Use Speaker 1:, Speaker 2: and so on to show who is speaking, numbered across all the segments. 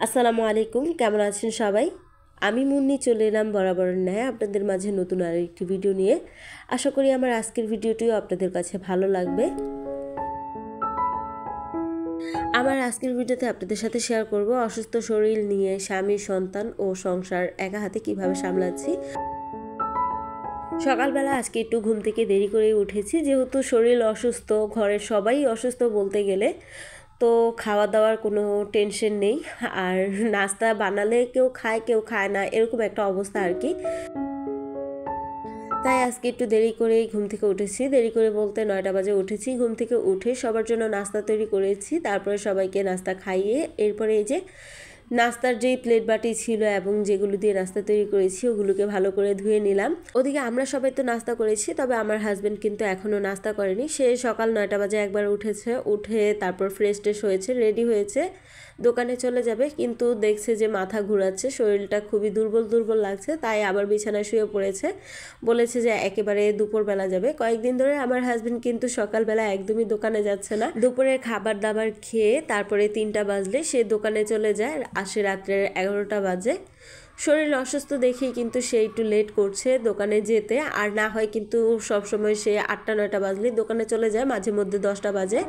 Speaker 1: আসসালামু আলাইকুম, কেমন আছেন সবাই? আমি মুন্নি চলে এলাম বরাবরের ন্যায় আপনাদের মাঝে নতুন আরেকটি ভিডিও নিয়ে। আশা করি আমার আজকের ভিডিওটিও আপনাদের কাছে ভালো লাগবে। আমার আজকের ভিডিওতে আপনাদের সাথে শেয়ার করব অসুস্থ শরীর নিয়ে স্বামী, সন্তান ও সংসার একা হাতে কিভাবে সামলাচ্ছি। সকালবেলা আজকে একটু ঘুম থেকে দেরি করে উঠেছি, যেহেতু শরীর অসুস্থ, ঘরের সবাই অসুস্থ বলতে গেলে, তো খাওয়া দাওয়ার কোনো টেনশন নেই। আর নাস্তা বানালে কেউ খায় না, এরকম একটা অবস্থা আর কি। তাই আজকে একটু দেরি করেই ঘুম থেকে উঠেছি। দেরি করে বলতে 9টা বাজে উঠেছি। ঘুম থেকে উঠে সবার জন্য নাস্তা তৈরি করেছি, তারপরে সবাইকে নাস্তা খাইয়ে এরপরে এই যে নাস্তার যেই প্লেট বাটি ছিল এবং যেগুলো দিয়ে নাস্তা তৈরি করেছি ওগুলোকে ভালো করে ধুয়ে নিলাম। ওদিকে আমরা সবাই তো নাস্তা করেছি, তবে আমার হাজব্যান্ড কিন্তু এখনও নাস্তা করেনি। সে সকাল 9টা বাজে একবার উঠেছে, উঠে তারপর ফ্রেশ ট্রেশ হয়েছে, রেডি হয়েছে, দোকানে চলে যাবে। কিন্তু দেখছে যে মাথা ঘুরাচ্ছে, শরীরটা খুবই দুর্বল লাগছে, তাই আবার বিছানায় শুয়ে পড়েছে। বলেছে যে একেবারে দুপুরবেলা যাবে। কয়েকদিন ধরে আমার হাজব্যান্ড কিন্তু সকালবেলা একদমই দোকানে যাচ্ছে না। দুপুরের খাবার দাবার খেয়ে তারপরে 3টা বাজলে সে দোকানে চলে যায়, আসে রাত্রের 11টা বাজে। শরীর অসুস্থ দেখেই কিন্তু সে একটু লেট করছে দোকানে যেতে, আর না হয় কিন্তু সবসময় সে 8টা 9টা বাজলেই দোকানে চলে যায়, মাঝে মধ্যে 10টা বাজে।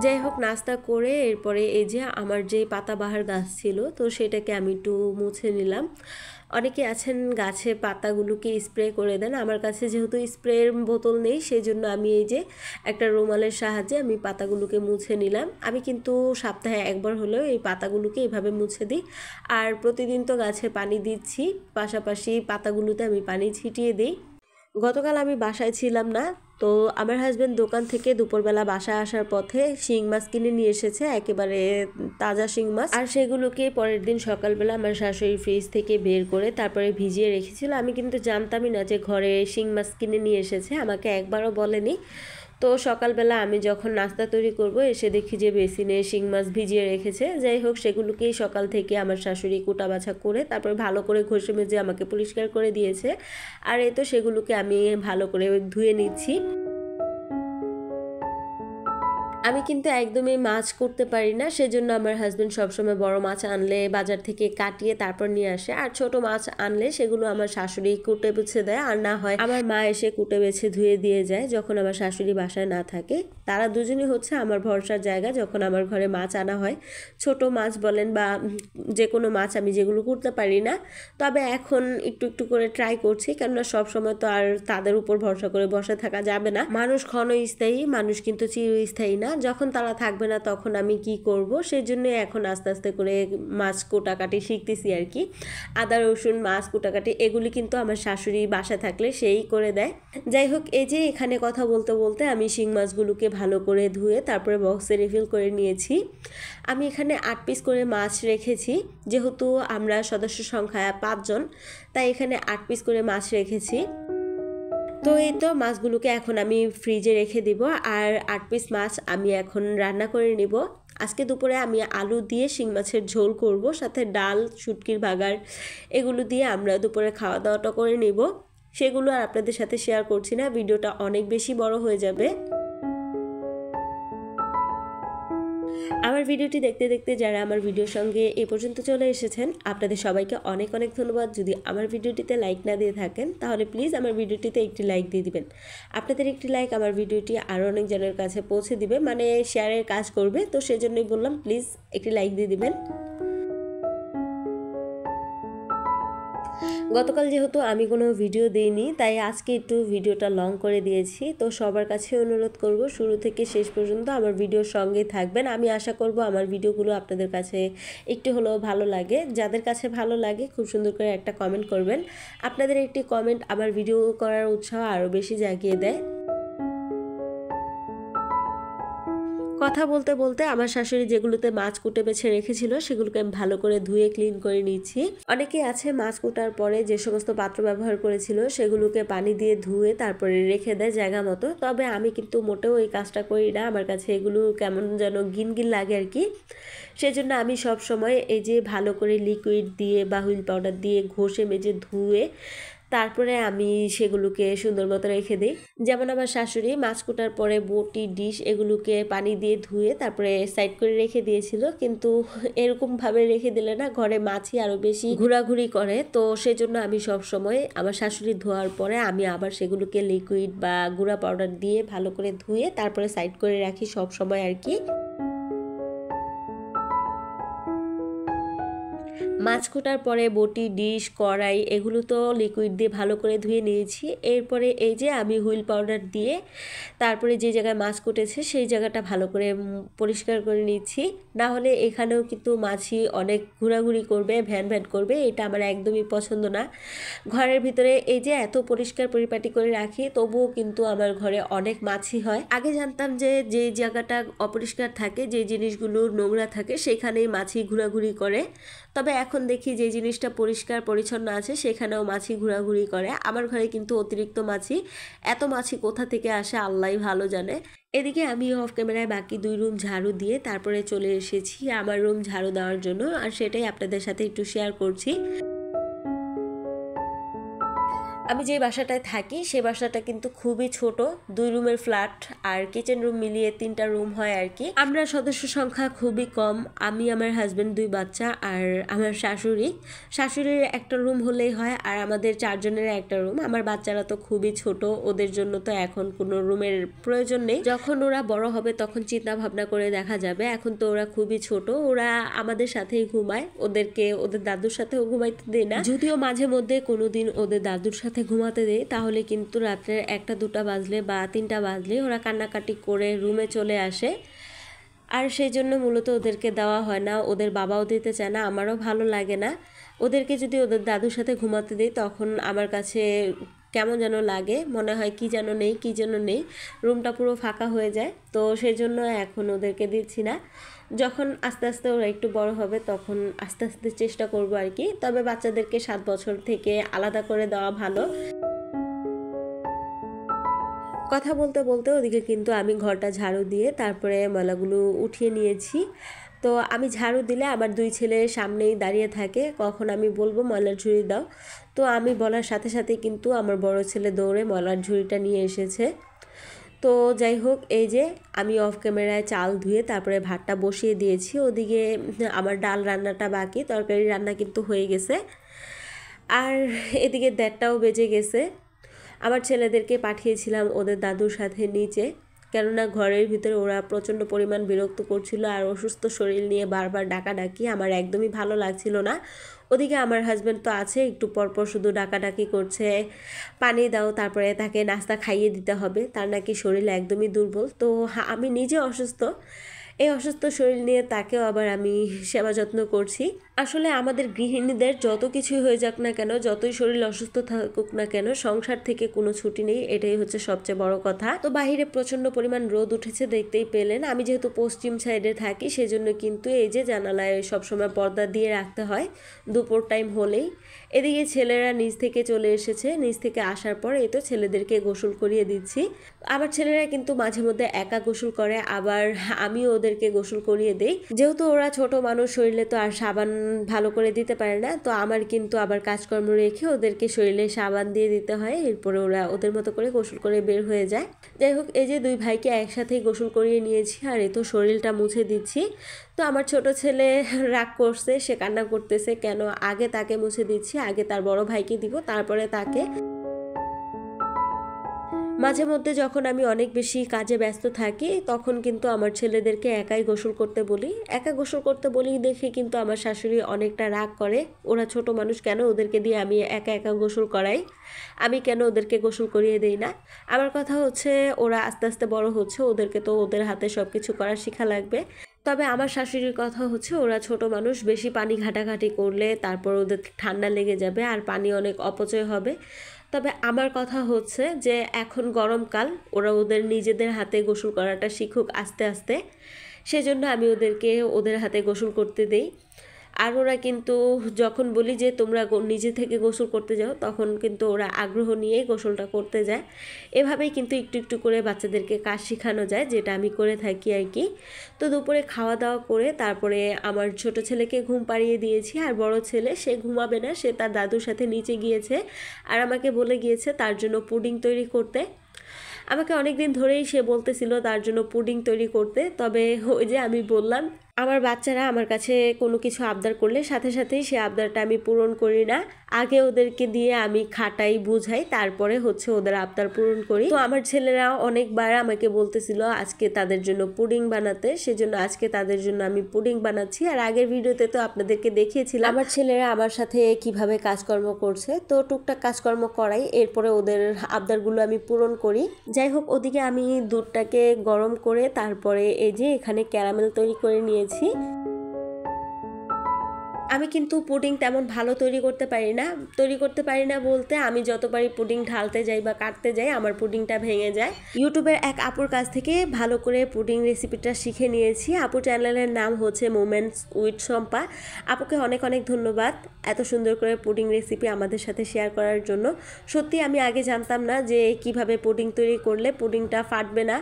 Speaker 1: যাই হোক, নাস্তা করে এরপরে এই যে আমার যে পাতাবাহার গাছ ছিল, তো সেটাকে আমি একটু মুছে নিলাম। অনেকে আছেন গাছে পাতাগুলোকে স্প্রে করে দেন, আমার কাছে যেহেতু স্প্রের বোতল নেই, সেই জন্য আমি এই যে একটা রুমালের সাহায্যে আমি পাতাগুলোকে মুছে নিলাম। আমি কিন্তু সপ্তাহে একবার হলেও এই পাতাগুলোকে এভাবে মুছে দিই। আর প্রতিদিন তো গাছে পানি দিচ্ছি, পাশাপাশি পাতাগুলোতে আমি পানি ছিটিয়ে দিই। গতকাল আমি বাসায় ছিলাম না, তো আমার হাজব্যান্ড দোকান থেকে দুপুরবেলা বাসায় আসার পথে শিং মাছ কিনে নিয়ে এসেছে, একেবারে তাজা শিং মাছ। আর সেগুলোকে পরের দিন সকালবেলা আমার শাশুড়ি ফ্রিজ থেকে বের করে তারপরে ভিজিয়ে রেখেছিল। আমি কিন্তু জানতামই না যে ঘরে শিং মাছ কিনে নিয়ে এসেছে, আমাকে একবারও বলেনি। তো সকালবেলা আমি যখন নাস্তা তৈরি করব এসে দেখি যে বেসিনে শিং মাছ ভিজিয়ে রেখেছে। যাই হোক, সেগুলোকেই সকাল থেকে আমার শাশুড়ি কুটা বাছা করে তারপরে ভালো করে ঘষে মেজে আমাকে পরিষ্কার করে দিয়েছে। আর এই তো সেগুলোকে আমি ভালো করে ধুয়ে নিচ্ছি। আমি কিন্তু একদমই মাছ করতে পারি না, সেজন্য আমার হাজব্যান্ড সবসময় বড় মাছ আনলে বাজার থেকে কাটিয়ে তারপর নিয়ে আসে, আর ছোট মাছ আনলে সেগুলো আমার শাশুড়ি কুটে বেছে দেয়, আর না হয় আমার মা এসে কুটে বেছে ধুয়ে দিয়ে যায় যখন আমার শাশুড়ি বাসায় না থাকে। তারা দুজনই হচ্ছে আমার ভরসার জায়গা যখন আমার ঘরে মাছ আনা হয়। ছোট মাছ বলেন বা যে কোনো মাছ আমি যেগুলো করতে পারি না, তবে এখন একটু একটু করে ট্রাই করছি, কেননা সবসময় তো আর তাদের উপর ভরসা করে বসে থাকা যাবে না। মানুষ ক্ষণস্থায়ী, মানুষ কিন্তু চিরস্থায়ী না। যখন তারা থাকবে না তখন আমি কি করব, সেই জন্য এখন আস্তে আস্তে করে মাছ কোটাকাটি শিখতেছি আর কি। আদা রসুন মাছ কোটাকাটি এগুলি কিন্তু আমার শাশুড়ি বাসা থাকলে সেই করে দেয়। যাই হোক, এই যে এখানে কথা বলতে বলতে আমি শিং মাছগুলোকে ভালো করে ধুয়ে তারপরে বক্সে রিফিল করে নিয়েছি। আমি এখানে 8 পিস করে মাছ রেখেছি, যেহেতু আমরা সদস্য সংখ্যা 5 জন, তাই এখানে 8 পিস করে মাছ রেখেছি। তো এই তো মাছগুলোকে এখন আমি ফ্রিজে রেখে দিব, আর 8 পিস মাছ আমি এখন রান্না করে নিব। আজকে দুপুরে আমি আলু দিয়ে শিং মাছের ঝোল করব, সাথে ডাল, শুটকির বাগার, এগুলো দিয়ে আমরা দুপুরে খাওয়া দাওয়াটা করে নিব। সেগুলো আর আপনাদের সাথে শেয়ার করছি না, ভিডিওটা অনেক বেশি বড় হয়ে যাবে। আমার ভিডিওটি দেখতে দেখতে যারা আমার ভিডিওর সঙ্গে এ পর্যন্ত চলে এসেছেন, আপনাদের সবাইকে অনেক অনেক ধন্যবাদ। যদি আমার ভিডিওটিতে লাইক না দিয়ে থাকেন তাহলে প্লিজ আমার ভিডিওটিতে একটি লাইক দিয়ে দিবেন। আপনাদের একটি লাইক আমার ভিডিওটি আরও অনেক জনের কাছে পৌঁছে দিবে, মানে শেয়ারের কাজ করবে, তো সেজন্যই বললাম প্লিজ একটি লাইক দিয়ে দিবেন। গতকাল যেহেতু আমি কোনো ভিডিও দিইনি, তাই আজকে একটু ভিডিওটা লং করে দিয়েছি। তো সবার কাছে অনুরোধ করব শুরু থেকে শেষ পর্যন্ত আমার ভিডিওর সঙ্গে থাকবেন। আমি আশা করব আমার ভিডিওগুলো আপনাদের কাছে একটু হলেও ভালো লাগে। যাদের কাছে ভালো লাগে খুব সুন্দর করে একটা কমেন্ট করবেন। আপনাদের একটি কমেন্ট আমার ভিডিও করার উৎসাহ আরও বেশি জাগিয়ে দেয়। কথা বলতে বলতে আমার শাশুড়ি যেগুলোতে মাছ কুটে বেছে রেখেছিল সেগুলোকে আমি ভালো করে ধুয়ে ক্লিন করে নিচ্ছি। অনেকে আছে মাছ কুটার পরে যে সমস্ত পাত্র ব্যবহার করেছিল সেগুলোকে পানি দিয়ে ধুয়ে তারপরে রেখে দেয় জায়গা মতো, তবে আমি কিন্তু মোটেও এই কাজটা করি না। আমার কাছে এগুলো কেমন যেন গিনগিন লাগে আর কি। সেজন্য আমি সব সময় এই যে ভালো করে লিকুইড দিয়ে বা হুইল পাউডার দিয়ে ঘষে মেজে ধুয়ে তারপরে আমি সেগুলোকে সুন্দর মতো রেখে দিই। যেমন আমার শাশুড়ি মাছ কোটার পরে বটি ডিশ এগুলোকে পানি দিয়ে ধুয়ে তারপরে সাইড করে রেখে দিয়েছিল, কিন্তু এরকমভাবে রেখে দিলে না ঘরে মাছই আরও বেশি ঘোরাঘুরি করে। তো সেজন্য আমি সব সময় আমার শাশুড়ি ধোয়ার পরে আমি আবার সেগুলোকে লিকুইড বা গুঁড়া পাউডার দিয়ে ভালো করে ধুয়ে তারপরে সাইড করে রাখি সব সময় আর কি। মাছ কোটার পরে বটি ডিশ কড়াই এগুলো তো লিকুইড দিয়ে ভালো করে ধুয়ে নিয়েছি। এরপরে এই যে আমি হুইল পাউডার দিয়ে তারপরে যে জায়গায় মাছ কুটেছে সেই জায়গাটা ভালো করে পরিষ্কার করে নিচ্ছি, না হলে এখানেও কিন্তু মাছি অনেক ঘোরাঘুরি করবে, ভ্যান ভ্যান করবে, এটা আমার একদমই পছন্দ না। ঘরের ভিতরে এই যে এত পরিষ্কার পরিপাটি করে রাখি তবুও কিন্তু আমার ঘরে অনেক মাছি হয়। আগে জানতাম যে যে জায়গাটা অপরিষ্কার থাকে, যে জিনিসগুলো নোংরা থাকে সেখানেই মাছি ঘোরাঘুরি করে, তবে এখন দেখি যে জিনিসটা পরিষ্কার পরিচ্ছন্ন আছে সেখানেও মাছি ঘোরাঘুরি করে। আমার ঘরে কিন্তু অতিরিক্ত মাছি, এত মাছি কোথা থেকে আসে আল্লাহই ভালো জানে। এদিকে আমি অফ ক্যামেরায় বাকি 2 রুম ঝাড়ু দিয়ে তারপরে চলে এসেছি আমার রুম ঝাড়ু দেওয়ার জন্য, আর সেটাই আপনাদের সাথে একটু শেয়ার করছি। আমি যে বাসাটায় থাকি সে বাসাটা কিন্তু খুবই ছোট, 2 রুমের ফ্ল্যাট আর কিচেন রুম মিলিয়ে 3টা রুম হয় আর কি। আমরা সদস্য সংখ্যা খুবই কম, আমি আমার হাজবেন্ড 2 বাচ্চা আর আমার শাশুড়ির একটা রুম হলেই হয়, আর আমাদের 4 জনের একটা রুম। আমার বাচ্চারা তো খুবই ছোট, ওদের জন্য তো এখন কোনো রুমের প্রয়োজন নেই, যখন ওরা বড় হবে তখন চিন্তা ভাবনা করে দেখা যাবে। এখন তো ওরা খুবই ছোট, ওরা আমাদের সাথেই ঘুমায়, ওদেরকে ওদের দাদুর সাথেও ঘুমাইতে দেয় না। যদিও মাঝে মধ্যে কোনোদিন ওদের দাদুর সাথে ঘুমাতে দেয় তাহলে কিন্তু রাত্রে 1টা 2টা বাজলে বা 3টা বাজলে ওরা কান্নাকাটি করে রুমে চলে আসে, আর সেই জন্য মূলত ওদেরকে দেওয়া হয় না। ওদের বাবাও দিতে চায় না, আমারও ভালো লাগে না। ওদেরকে যদি ওদের দাদুর সাথে ঘুমাতে দিই তখন আমার কাছে কেমন যেন লাগে, মনে হয় কি যেন নেই কি যেন নেই, রুমটা পুরো ফাঁকা হয়ে যায়। তো সেই জন্য এখন ওদেরকে দিচ্ছি না, যখন আস্তে আস্তে ওরা একটু বড় হবে তখন আস্তে আস্তে চেষ্টা করব আর কি। তবে বাচ্চাদেরকে 7 বছর থেকে আলাদা করে দেওয়া ভালো। কথা বলতে বলতে ওদিকে কিন্তু আমি ঘরটা ঝাড়ু দিয়ে তারপরে ময়লাগুলো উঠিয়ে নিয়েছি। তো আমি ঝাড়ু দিলে আমার 2 ছেলে সামনেই দাঁড়িয়ে থাকে, কখন আমি বলবো ময়লার ঝুড়ি দাও, তো আমি বলার সাথে সাথে কিন্তু আমার বড় ছেলে দৌড়ে ময়লার ঝুড়িটা নিয়ে এসেছে। তো যাই হোক, এই যে আমি অফ ক্যামেরায় চাল ধুয়ে তারপরে ভাতটা বসিয়ে দিয়েছি। ওদিকে আমার ডাল রান্নাটা বাকি, তরকারি রান্না কিন্তু হয়ে গেছে, আর এদিকে 1:30টাও বেজে গেছে। আমার ছেলেদেরকে পাঠিয়েছিলাম ওদের দাদুর সাথে নিচে, কেননা ঘরের ভিতরে ওরা প্রচণ্ড পরিমাণ বিরক্ত করছিল আর অসুস্থ শরীর নিয়ে বারবার ডাকাডাকি আমার একদমই ভালো লাগছিল না। ওদিকে আমার হাজব্যান্ড তো আছে, একটু পরপর শুধু ডাকাডাকি করছে, পানি দাও, তারপরে তাকে নাস্তা খাইয়ে দিতে হবে, তার নাকি শরীর একদমই দুর্বল। তো আমি নিজে অসুস্থ, এই অসুস্থ শরীর নিয়ে তাকেও আবার আমি সেবা যত্ন করছি। আসলে আমাদের গৃহিণীদের যত কিছুই হয়ে যাক না কেন, যতই শরীর অসুস্থ থাকুক না কেন, সংসার থেকে কোনো ছুটি নেই, এটাই হচ্ছে সবচেয়ে বড় কথা। তো বাহিরে প্রচন্ড পরিমাণ রোদ উঠেছে, দেখতেই পেলেন। আমি যেহেতু পশ্চিম সাইডে থাকি সেজন্য কিন্তু এই যে জানালায় সবসময় পর্দা দিয়ে রাখতে হয় দুপুর টাইম হলেই। এদিকে ছেলেরা নিচ থেকে চলে এসেছে, নিচ থেকে আসার পর এই তো ছেলেদেরকে গোসল করিয়ে দিচ্ছি। আমার ছেলেরা কিন্তু মাঝে মধ্যে একা গোসল করে, আবার আমিও ওদেরকে গোসল করিয়ে দেই। যেহেতু ওরা ছোট মানুষ, শরীরে তো আর সাবান ভালো করে দিতে পারে না, তো আমার কিন্তু আবার কাজকর্ম রেখে ওদেরকে শরীরে সাবান দিয়ে দিতে হয়, এরপরে ওরা ওদের মতো করে গোসল করে বের হয়ে যায়। যাই হোক, এই যে 2 ভাইকে একসাথেই গোসল করিয়ে নিয়েছি, আর এই তো শরীরটা মুছে দিচ্ছি। তো আমার ছোট ছেলে রাগ করছে, সে কান্না করতেছে, কেন আগে তাকে মুছে দিচ্ছি, আগে তার বড় ভাইকে দিব তারপরে তাকে। মাঝে মধ্যে যখন আমি অনেক বেশি কাজে ব্যস্ত থাকি তখন কিন্তু আমার ছেলেদেরকে একাই গোসল করতে বলি, একা গোসল করতে বলি দেখে কিন্তু আমার শাশুড়ি অনেকটা রাগ করে, ওরা ছোট মানুষ, কেন ওদেরকে দিয়ে আমি একা একা গোসল করাই, আমি কেন ওদেরকে গোসল করিয়ে দেই না। আমার কথা হচ্ছে ওরা আস্তে আস্তে বড় হচ্ছে, ওদেরকে তো ওদের হাতে সব কিছু করা শেখা লাগবে। তবে আমার শাশুড়ির কথা হচ্ছে ওরা ছোট মানুষ, বেশি পানি ঘাটাঘাটি করলে তারপর ওদের ঠান্ডা লেগে যাবে আর পানি অনেক অপচয় হবে। তবে আমার কথা হচ্ছে যে এখন গরমকাল, ওরা ওদের নিজেদের হাতে গোসল করাটা শিখুক আস্তে আস্তে, সেজন্য আমি ওদেরকে ওদের হাতে গোসল করতে দেই। আর ওরা কিন্তু যখন বলি যে তোমরা নিজে থেকে গোসল করতে যাও তখন কিন্তু ওরা আগ্রহ নিয়ে গোসলটা করতে যায়। এভাবেই কিন্তু একটু একটু করে বাচ্চাদেরকে কাজ শেখানো যায়, যেটা আমি করে থাকি আর কি। তো দুপুরে খাওয়া দাওয়া করে তারপরে আমার ছোট ছেলেকে ঘুম পাড়িয়ে দিয়েছি, আর বড় ছেলে সে ঘুমাবে না, সে তার দাদুর সাথে নিচে গিয়েছে আর আমাকে বলে গিয়েছে তার জন্য পুডিং তৈরি করতে। আমাকে অনেক দিন ধরেই সে বলতেছিল তার জন্য পুডিং তৈরি করতে, তবে ওই যে আমি বললাম আমার বাচ্চারা আমার কাছে কোনো কিছু আবদার করলে সাথে সাথেই সে আবদারটা আমি পূরণ করি না, আগে ওদেরকে দিয়ে আমি খাটাই বুঝাই, তারপরে হচ্ছে ওদের আবদার পূরণ করি। তো আমার ছেলেরা অনেকবার আমাকে বলতেছিল আজকে তাদের জন্য পুডিং বানাতে, সেজন্য আজকে তাদের জন্য আমি পুডিং বানাচ্ছি। আর আগের ভিডিওতে তো আপনাদেরকে দেখিয়েছিলাম আমার ছেলেরা আমার সাথে কিভাবে কাজকর্ম করছে, তো টুকটাক কাজকর্ম করাই, এরপরে ওদের আবদারগুলো আমি পূরণ করি। যাই হোক, ওদিকে আমি দুধটাকে গরম করে তারপরে এই যে এখানে ক্যারামেল তৈরি করে নিয়েছি। আমি কিন্তু পুডিং তেমন ভালো তৈরি করতে পারি না বলতে আমি যত পারি পুডিং ঢালতে যাই বা কাটতে যাই আমার পুডিংটা ভেঙে যায়। ইউটিউবের এক আপুর কাছ থেকে ভালো করে পুডিং রেসিপিটা শিখে নিয়েছি। আপুর চ্যানেলের নাম হচ্ছে মোমেন্টস উইথ শম্পা। আপুকে অনেক অনেক ধন্যবাদ এত সুন্দর করে পুডিং রেসিপি আমাদের সাথে শেয়ার করার জন্য। সত্যি আমি আগে জানতাম না যে কিভাবে পুডিং তৈরি করলে পুডিংটা ফাটবে না,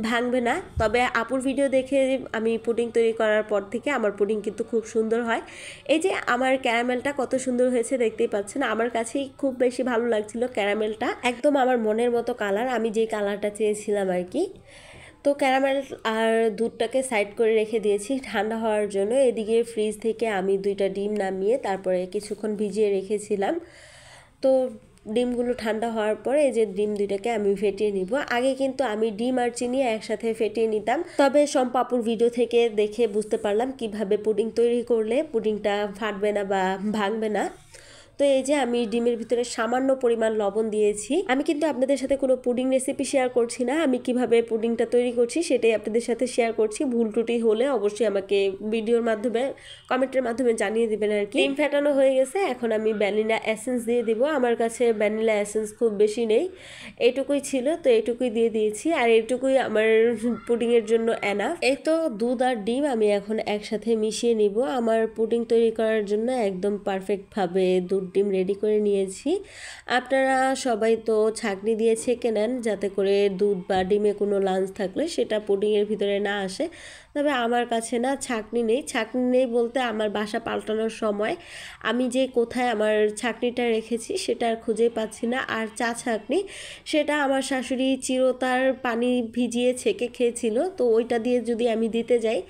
Speaker 1: ভাঙবে না, তবে আপুর ভিডিও দেখে আমি পুডিং তৈরি করার পর থেকে আমার পুডিং কিন্তু খুব সুন্দর হয়। এই যে আমার ক্যারামেলটা কত সুন্দর হয়েছে দেখতেই পাচ্ছেন, আমার কাছেই খুব বেশি ভালো লাগছিল ক্যারামেলটা, একদম আমার মনের মতো কালার, আমি যেই কালারটা চেয়েছিলাম আর কি। তো ক্যারামেল আর দুধটাকে সাইড করে রেখে দিয়েছি ঠান্ডা হওয়ার জন্য। এদিকে ফ্রিজ থেকে আমি 2টা ডিম নামিয়ে তারপরে কিছুক্ষণ ভিজিয়ে রেখেছিলাম। তো ডিমগুলো ঠান্ডা হওয়ার পরে এই যে ডিম 2টাকে আমি ফেটিয়ে নিব। আগে কিন্তু আমি ডিম আর চিনি একসাথে ফেটিয়ে নিতাম, তবে সম্পাপুর ভিডিও থেকে দেখে বুঝতে পারলাম কিভাবে পুডিং তৈরি করলে পুডিংটা ফাটবে না বা ভাঙবে না। তো এই যে আমি ডিমের ভিতরে সামান্য পরিমাণ লবণ দিয়েছি। আমি কিন্তু আপনাদের সাথে কোনো পুডিং রেসিপি শেয়ার করছি না, আমি কিভাবে পুডিংটা তৈরি করছি সেটাই আপনাদের সাথে শেয়ার করছি। ভুল ত্রুটি হলে অবশ্যই আমাকে ভিডিওর মাধ্যমে কমেন্টের মাধ্যমে জানিয়ে দিবেন আর কি। ডিম ফেটানো হয়ে গেছে, এখন আমি ভ্যানিলা এসেন্স দিয়ে দিব। আমার কাছে ভ্যানিলা এসেন্স খুব বেশি নেই, এইটুকুই ছিল, তো এইটুকুই দিয়ে দিয়েছি, আর এইটুকুই আমার পুডিংয়ের জন্য এনাফ। এই তো দুধ আর ডিম আমি এখন একসাথে মিশিয়ে নিব। আমার পুডিং তৈরি করার জন্য একদম পারফেক্টভাবে দুধ ডিম রেডি করে নিয়েছি। আপনারা সবাই তো ছাঁকনি দিয়ে ছেঁকে নেন যাতে করে দুধ বা ডিমে কোনো লাঞ্চ থাকলে সেটা পুডিংয়ের ভিতরে না আসে, তবে আমার কাছে না ছাঁকনি নেই বলতে আমার বাসা পাল্টানোর সময় আমি যে কোথায় আমার ছাঁকনিটা রেখেছি সেটা আর খুঁজেই পাচ্ছি না। আর চা ছাঁকনি সেটা আমার শাশুড়ি চিরতার পানি ভিজিয়ে ছেঁকে খেয়েছিল, তো ওইটা দিয়ে যদি আমি দিতে যাই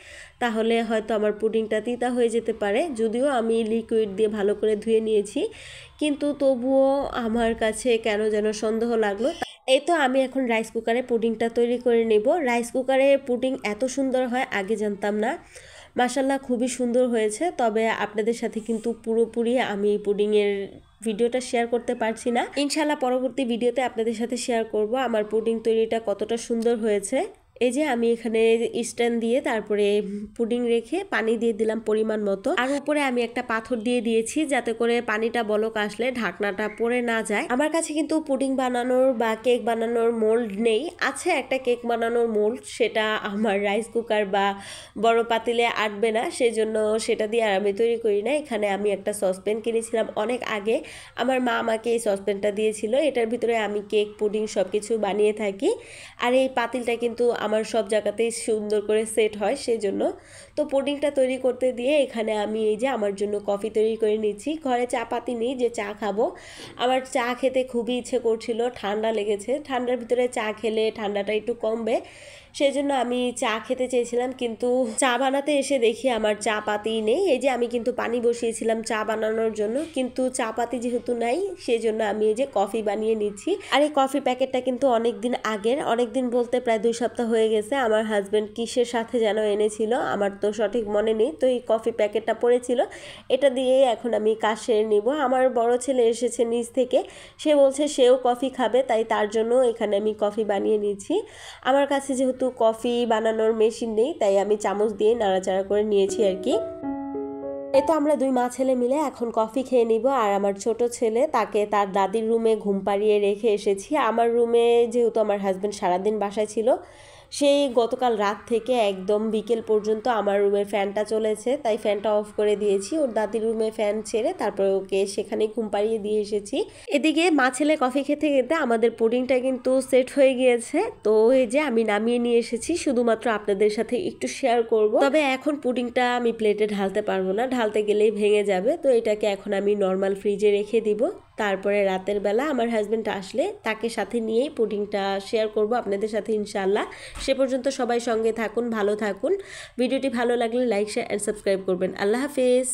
Speaker 1: তাহলে হয়তো আমার পুডিংটা তিতা হয়ে যেতে পারে। যদিও আমি লিকুইড দিয়ে ভালো করে ধুয়ে নিয়েছি, কিন্তু তবুও আমার কাছে কেন যেন সন্দেহ লাগলো। এই তো আমি এখন রাইস কুকারে পুডিংটা তৈরি করে নেব। রাইস কুকারে পুডিং এত সুন্দর হয় আগে জানতাম না, মাশাল্লাহ খুবই সুন্দর হয়েছে। তবে আপনাদের সাথে কিন্তু পুরোপুরি আমি পুডিংয়ের ভিডিওটা শেয়ার করতে পারছি না, ইনশাল্লাহ পরবর্তী ভিডিওতে আপনাদের সাথে শেয়ার করব আমার পুডিং তৈরিটা কতটা সুন্দর হয়েছে। এই যে আমি এখানে স্ট্যান্ড দিয়ে তারপরে পুডিং রেখে পানি দিয়ে দিলাম পরিমাণ মতো, আর উপরে আমি একটা পাথর দিয়ে দিয়েছি যাতে করে পানিটা বলক আসলে ঢাকনাটা পড়ে না যায়। আমার কাছে কিন্তু পুডিং বানানোর বা কেক বানানোর মোল্ড নেই, আছে একটা কেক বানানোর মোল্ড, সেটা আমার রাইস কুকার বা বড় পাতিলে আটবে না, সেজন্য সেটা দিয়ে আর আমি তৈরি করি না। এখানে আমি একটা সসপ্যান কিনেছিলাম অনেক আগে, আমার মা আমাকে এই সসপ্যানটা দিয়েছিল, এটার ভিতরে আমি কেক পুডিং সব কিছু বানিয়ে থাকি। আর এই পাতিলটা কিন্তু আমার সব জায়গাতেই সুন্দর করে সেট হয় সেজন্য। তো পুডিংটা তৈরি করতে দিয়ে এখানে আমি এই যে আমার জন্য কফি তৈরি করে নিচ্ছি। ঘরে চা পাতি নেই যে চা খাবো, আমার চা খেতে খুবই ইচ্ছে করছিল, ঠান্ডা লেগেছে, ঠান্ডার ভিতরে চা খেলে ঠান্ডাটা একটু কমবে, সেই জন্য আমি চা খেতে চেয়েছিলাম, কিন্তু চা বানাতে এসে দেখি আমার চা পাতি নেই। এই যে আমি কিন্তু পানি বসিয়েছিলাম চা বানানোর জন্য, কিন্তু চা পাতি যেহেতু নাই সেই জন্য আমি এই যে কফি বানিয়ে নিচ্ছি। আর এই কফি প্যাকেটটা কিন্তু অনেক দিন আগের, অনেক দিন বলতে প্রায় 2 সপ্তাহ হয়ে গেছে। আমার হাজব্যান্ড কিসের সাথে যেন এনেছিল, আমার তো সঠিক মনে নেই, তো এই কফি প্যাকেটটা পড়েছিল, এটা দিয়ে এখন আমি কাজ সেরে নিব। আমার বড় ছেলে এসেছে নিচ থেকে, সে বলছে সেও কফি খাবে, তাই তার জন্য এখানে আমি কফি বানিয়ে নিচ্ছি। আমার কাছে যেহেতু কফি বানানোর মেশিন নেই তাই আমি চামচ দিয়ে নাড়াচাড়া করে নিয়েছি আর কি। এই তো আমরা 2 মা ছেলে মিলে এখন কফি খেয়ে নিব। আর আমার ছোট ছেলে তাকে তার দাদির রুমে ঘুম পাড়িয়ে রেখে এসেছি। আমার রুমে যেহেতু আমার হাজব্যান্ড সারাদিন বাসায় ছিল সেই গতকাল রাত থেকে একদম বিকেল পর্যন্ত আমার রুমের ফ্যানটা চলেছে, তাই ফ্যানটা অফ করে দিয়েছি। ওর দাদির রুমে ফ্যান ছেড়ে তারপরে ওকে সেখানে ঘুম পাড়িয়ে দিয়ে এসেছি। এদিকে মা ছেলে কফি খেতে খেতে আমাদের পুডিংটা কিন্তু সেট হয়ে গিয়েছে। তো এই যে আমি নামিয়ে নিয়ে এসেছি শুধুমাত্র আপনাদের সাথে একটু শেয়ার করব। তবে এখন পুডিংটা আমি প্লেটে ঢালতে পারবো না, ঢালতে গেলেই ভেঙে যাবে। তো এটাকে এখন আমি নর্মাল ফ্রিজে রেখে দিব। তারপরে রাতের বেলা আমার হাজবেন্ড আসলে তাকে সাথে নিয়েই পুডিংটা শেয়ার করব আপনাদের সাথে ইনশাআল্লাহ। সে পর্যন্ত সবাই সঙ্গে থাকুন, ভালো থাকুন। ভিডিওটি ভালো লাগলে লাইক শেয়ার এন্ড সাবস্ক্রাইব করবেন। আল্লাহ হাফেজ।